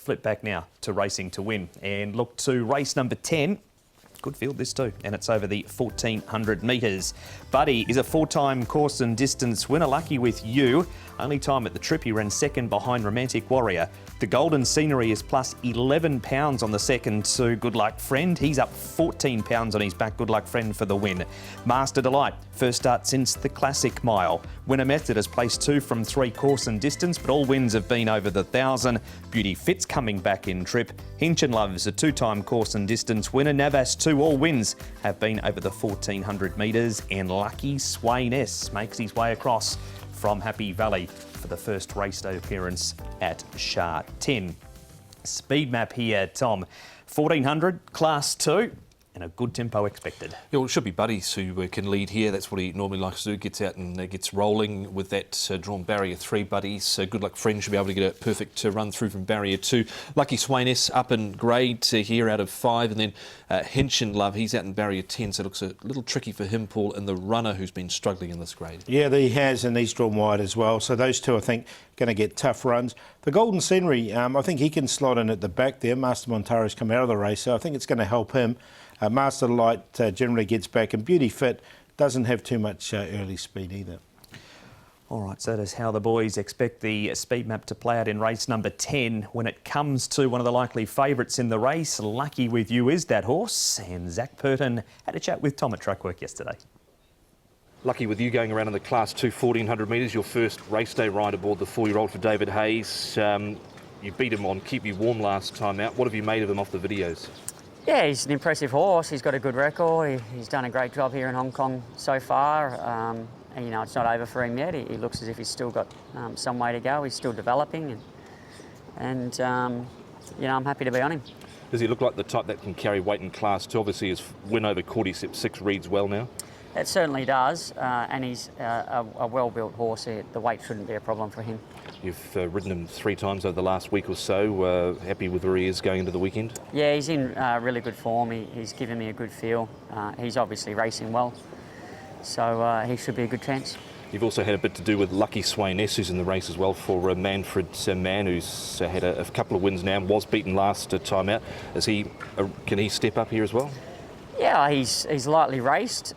flip back now to Racing to Win and look to race number 10. Good field this too, and it's over the 1400 metres. Buddy is a 4-time course and distance winner. Lucky with You. Only time at the trip, he ran second behind Romantic Warrior. The Golden Scenery is plus 11 pounds on the second to Good Luck Friend. He's up 14 pounds on his back. Good Luck Friend for the win. Master Delight, first start since the Classic Mile. Winner Method has placed 2 from 3 course and distance, but all wins have been over the 1,000. Beauty Fit's coming back in trip. Hinch and Love is a 2-time course and distance winner. Navas 2, all wins have been over the 1400 metres. And Lucky Swain S makes his way across from Happy Valley for the first race day appearance at Sha Tin. Speed map here, Tom. 1400, Class 2. And a good tempo expected. Yeah, well, it should be Buddies who can lead here. That's what he normally likes to do. Gets out and gets rolling with that drawn barrier 3. Buddies. Good Luck Friend should be able to get a perfect run through from barrier 2. Lucky Swain S up in grade here out of 5. And then Hinch and Love, he's out in barrier 10. So it looks a little tricky for him, Paul, and the runner who's been struggling in this grade. Yeah, he has, and he's drawn wide as well. So those two, I think, going to get tough runs. The Golden Scenery, I think he can slot in at the back there. Master Montaro's come out of the race, so I think it's going to help him. Master Light generally gets back, and Beauty Fit doesn't have too much early speed either. All right, so that is how the boys expect the speed map to play out in race number 10. When it comes to one of the likely favourites in the race, Lucky With You is that horse, and Zach Purton had a chat with Tom at Trackwork yesterday. Lucky With You going around in the Class 2 1400 metres, your first race day ride aboard the 4-year-old for David Hayes. You beat him on Keep You Warm last time out. What have you made of him off the videos? Yeah, he's an impressive horse. He's got a good record. He's done a great job here in Hong Kong so far. And, you know, it's not over for him yet. He looks as if he's still got some way to go. He's still developing. And you know, I'm happy to be on him. Does he look like the type that can carry weight in Class 2? Obviously, his win over Cordyceps 6 reads well now. It certainly does. And he's a well-built horse. The weight shouldn't be a problem for him. You've ridden him 3 times over the last week or so. Happy with where he is going into the weekend? Yeah, he's in really good form. He's given me a good feel. He's obviously racing well, so he should be a good chance. You've also had a bit to do with Lucky Swain S, who's in the race as well, for Manfred Mann, who's had a couple of wins now, was beaten last time out. Can he step up here as well? Yeah, he's lightly raced.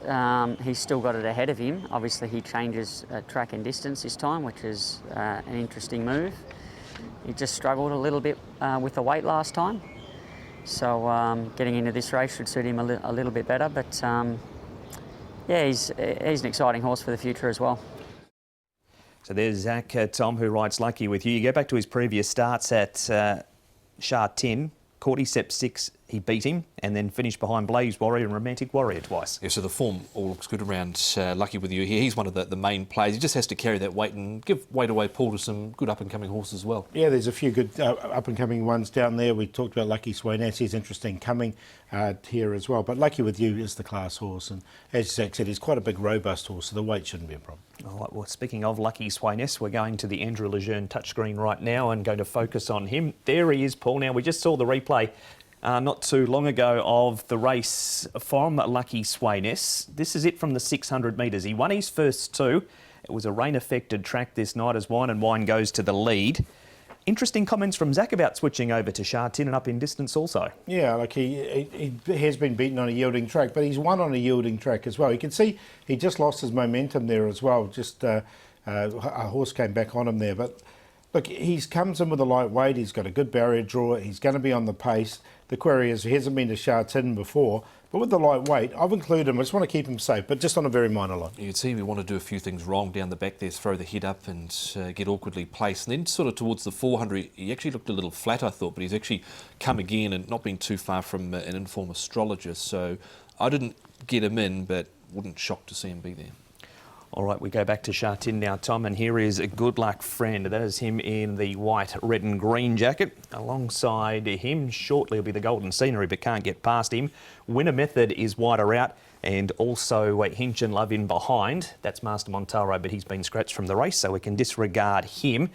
He's still got it ahead of him. Obviously, he changes track and distance this time, which is an interesting move. He just struggled a little bit with the weight last time. So getting into this race should suit him a little bit better. But yeah, he's an exciting horse for the future as well. So there's Zach, Tom, who rides Lucky With You. You go back to his previous starts at Sha Tin. Cordyceps 6, he beat him, and then finished behind Blaze Warrior and Romantic Warrior twice. Yeah, so the form all looks good around Lucky With You here. He's one of the main players. He just has to carry that weight and give weight away, Paul, to some good up-and-coming horses as well. Yeah, there's a few good up-and-coming ones down there. We talked about Lucky Swain S. He's interesting coming here as well. But Lucky With You is the class horse, and as Zach said, he's quite a big, robust horse, so the weight shouldn't be a problem. All right, well, speaking of Lucky Swain S, we're going to the Andrew Lejeune touchscreen right now and going to focus on him. There he is, Paul. Now, we just saw the replay not too long ago of the race from Lucky Swain S. This is it from the 600 metres. He won his first 2. It was a rain-affected track this night as Wine and Wine goes to the lead. Interesting comments from Zach about switching over to Sha Tin and up in distance also. Yeah, like he has been beaten on a yielding track, but he's won on a yielding track as well. You can see he just lost his momentum there as well. Just a horse came back on him there. But look, he comes in with a light weight. He's got a good barrier draw. He's going to be on the pace. The query is he hasn't been to Sha Tin before, but with the light weight, I've included him. I just want to keep him safe, but just on a very minor line. You can see we want to do a few things wrong down the back there, throw the head up and get awkwardly placed. And then sort of towards the 400, he actually looked a little flat, I thought, but he's actually come again and not been too far from an informed astrologer. So I didn't get him in, but wouldn't shock to see him be there. All right, we go back to Sha Tin now, Tom, and here is a Good Luck Friend. That is him in the white, red and green jacket. Alongside him, shortly will be the Golden Scenery, but can't get past him. Winner Method is wider out, and also Hinch and Love in behind. That's Master Montaro, but he's been scratched from the race, so we can disregard him.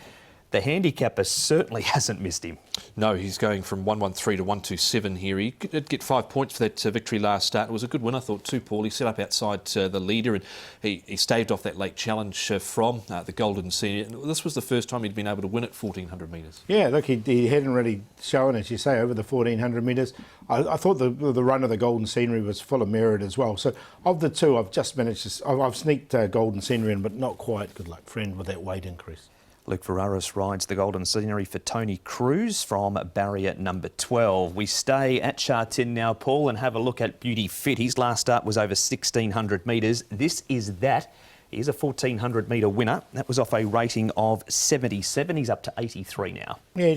the handicapper certainly hasn't missed him. No, he's going from 113 to 127 here. He did get 5 points for that victory last start. It was a good win, I thought, too, Paul. He set up outside the leader and he staved off that late challenge from the Golden Senior. This was the first time he'd been able to win at 1,400 metres. Yeah, look, he hadn't really shown, as you say, over the 1,400 metres. I thought the run of the Golden Scenery was full of merit as well. So of the two, I've just managed to... I've sneaked Golden Scenery in, but not quite. Good luck, friend, with that weight increase. Luke Ferraris rides the Golden Scenery for Tony Cruz from barrier number 12. We stay at Sha Tin now, Paul, and have a look at Beauty Fit. His last start was over 1,600 metres. This is that. He's a 1,400 metre winner. That was off a rating of 77. He's up to 83 now. Yeah,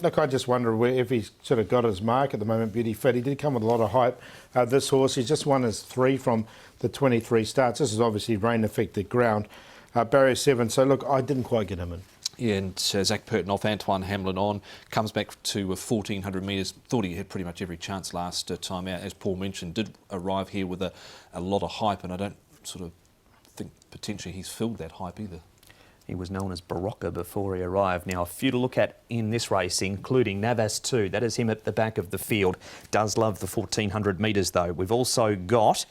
look, I just wonder if he's sort of got his mark at the moment, Beauty Fit. He did come with a lot of hype. This horse, he's just won his 3 from the 23 starts. This is obviously rain-affected ground. Barrier 7, so look, I didn't quite get him in. Yeah, and Zach Purton off, Antoine Hamlin on, comes back to 1,400 metres. Thought he had pretty much every chance last time out. As Paul mentioned, did arrive here with a lot of hype, and I don't sort of think potentially he's filled that hype either. He was known as Barocca before he arrived. Now, a few to look at in this race, including Navas 2. That is him at the back of the field. Does love the 1,400 metres, though. We've also got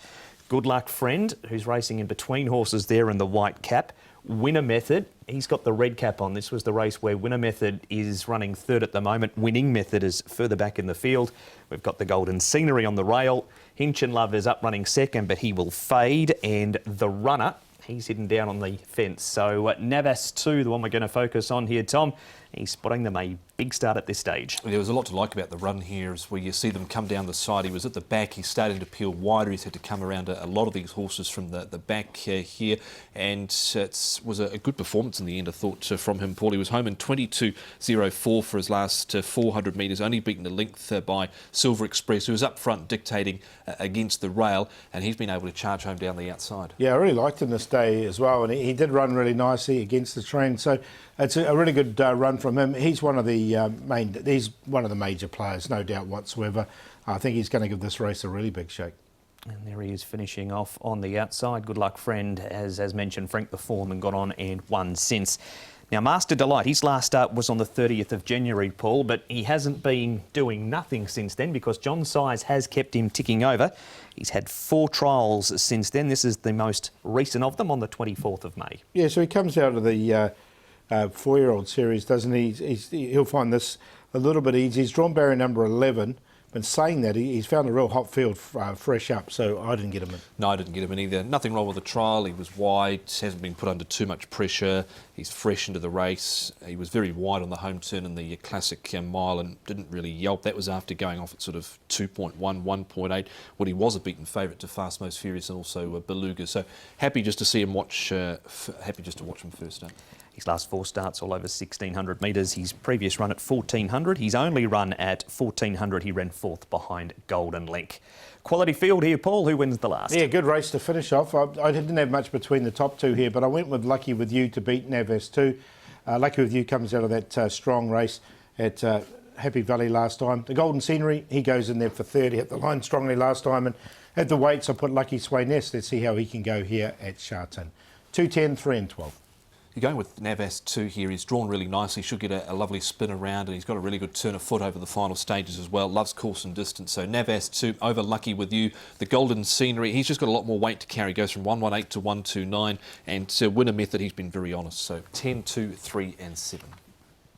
Good Luck Friend, who's racing in between horses there in the white cap. Winner Method, he's got the red cap on. This was the race where Winner Method is running third at the moment. Winning Method is further back in the field. We've got the Golden Scenery on the rail. Hinch and Love is up running second, but he will fade. And the runner, he's hidden down on the fence. So Navas 2, the one we're going to focus on here, Tom. He's spotting them a big start at this stage. There was a lot to like about the run here, is where you see them come down the side. He was at the back, he's starting to peel wider. He's had to come around a lot of these horses from the back here, and it was a good performance in the end, I thought, from him, Paul. He was home in 22.04 for his last 400 metres, only beaten a length by Silver Express, who was up front dictating against the rail, and he's been able to charge home down the outside. Yeah, I really liked him this day as well, and he did run really nicely against the train, so it's a really good run from him. He's one of the he's one of the major players, no doubt whatsoever. I think he's going to give this race a really big shake. And there he is finishing off on the outside. Good Luck Friend, as mentioned, Frank the Foreman got on and won since. Now, Master Delight, his last start was on the 30th of January, Paul, but he hasn't been doing nothing since then because John Size has kept him ticking over. He's had 4 trials since then. This is the most recent of them on the 24th of May. Yeah, so he comes out of the 4-year-old series, doesn't he? He'll find this a little bit easy. He's drawn barrier number 11. But saying that, he's found a real hot field fresh up, so I didn't get him in. No, I didn't get him in either. Nothing wrong with the trial. He was wide, hasn't been put under too much pressure. He's fresh into the race. He was very wide on the home turn in the classic mile and didn't really yelp. That was after going off at sort of 2.1, 1.8. Well, he was a beaten favourite to Fast Most Furious and also Beluga. So happy just to see him happy just to watch him first up. His last 4 starts all over 1,600 metres. His previous run at 1,400. His only run at 1,400, he ran 4th behind Golden Link. Quality field here, Paul. Who wins the last? Yeah, good race to finish off. I didn't have much between the top 2 here, but I went with Lucky With You to beat Navas 2. Lucky With You comes out of that strong race at Happy Valley last time. The Golden Scenery, he goes in there for 30 at the line strongly last time. And at the weights, I put Lucky Sway Nest. Let's see how he can go here at Sha Tin. 210, 3 and 12. You're going with Navas 2 here. He's drawn really nicely. Should get a lovely spin around, and he's got a really good turn of foot over the final stages as well. Loves course and distance. So Navas 2 over Lucky With You. The Golden Scenery, he's just got a lot more weight to carry. Goes from 118 to 129. And Winner Method, he's been very honest. So 10, 2, 3 and 7.